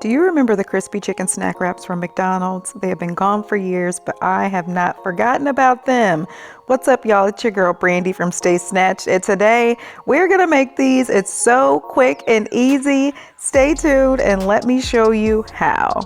Do you remember the crispy chicken snack wraps from McDonald's? They have been gone for years, but I have not forgotten about them. What's up, y'all? It's your girl Brandy from Stay Snatched, and today we're gonna make these. It's so quick and easy. Stay tuned and let me show you how.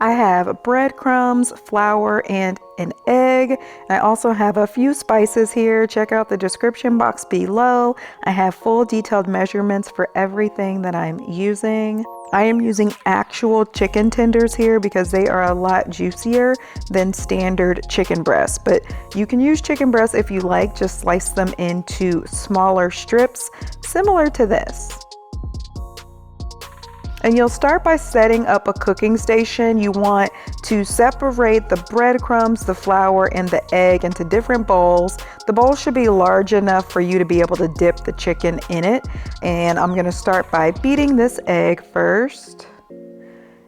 I have breadcrumbs, flour, and an egg. I also have a few spices here. Check out the description box below. I have full detailed measurements for everything that I'm using. I am using actual chicken tenders here because they are a lot juicier than standard chicken breasts. But you can use chicken breasts if you like, just slice them into smaller strips, similar to this. And you'll start by setting up a cooking station. You want to separate the breadcrumbs, the flour, and the egg into different bowls. The bowl should be large enough for you to be able to dip the chicken in it. And I'm gonna start by beating this egg first.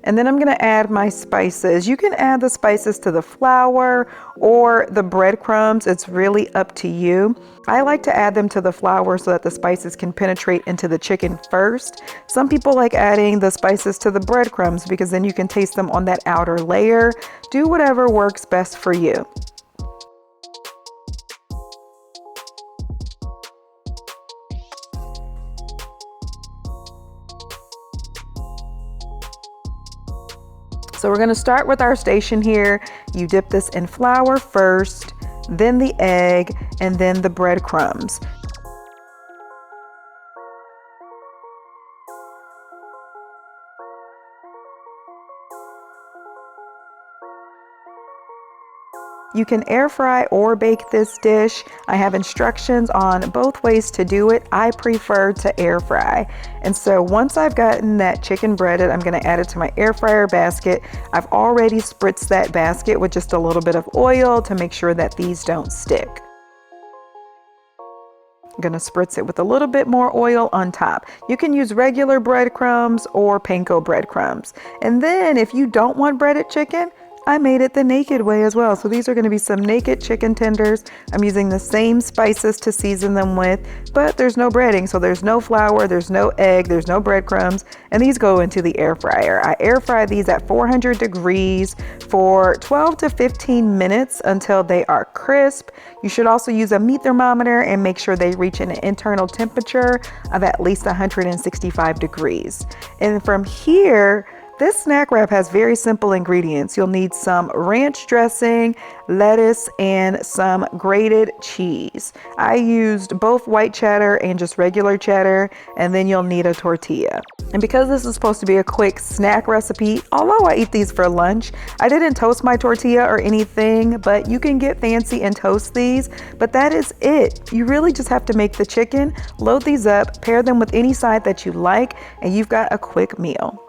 And then I'm gonna add my spices. You can add the spices to the flour or the breadcrumbs. It's really up to you. I like to add them to the flour so that the spices can penetrate into the chicken first. Some people like adding the spices to the breadcrumbs because then you can taste them on that outer layer. Do whatever works best for you. So we're gonna start with our station here. You dip this in flour first, then the egg, and then the breadcrumbs. You can air fry or bake this dish. I have instructions on both ways to do it. I prefer to air fry. And so once I've gotten that chicken breaded, I'm gonna add it to my air fryer basket. I've already spritzed that basket with just a little bit of oil to make sure that these don't stick. I'm gonna spritz it with a little bit more oil on top. You can use regular breadcrumbs or panko breadcrumbs. And then if you don't want breaded chicken, I made it the naked way as well. So these are gonna be some naked chicken tenders. I'm using the same spices to season them with, but there's no breading. So there's no flour, there's no egg, there's no breadcrumbs, and these go into the air fryer. I air fry these at 400 degrees for 12 to 15 minutes until they are crisp. You should also use a meat thermometer and make sure they reach an internal temperature of at least 165 degrees. And from here, this snack wrap has very simple ingredients. You'll need some ranch dressing, lettuce, and some grated cheese. I used both white cheddar and just regular cheddar, and then you'll need a tortilla. And because this is supposed to be a quick snack recipe, although I eat these for lunch, I didn't toast my tortilla or anything, but you can get fancy and toast these, but that is it. You really just have to make the chicken, load these up, pair them with any side that you like, and you've got a quick meal.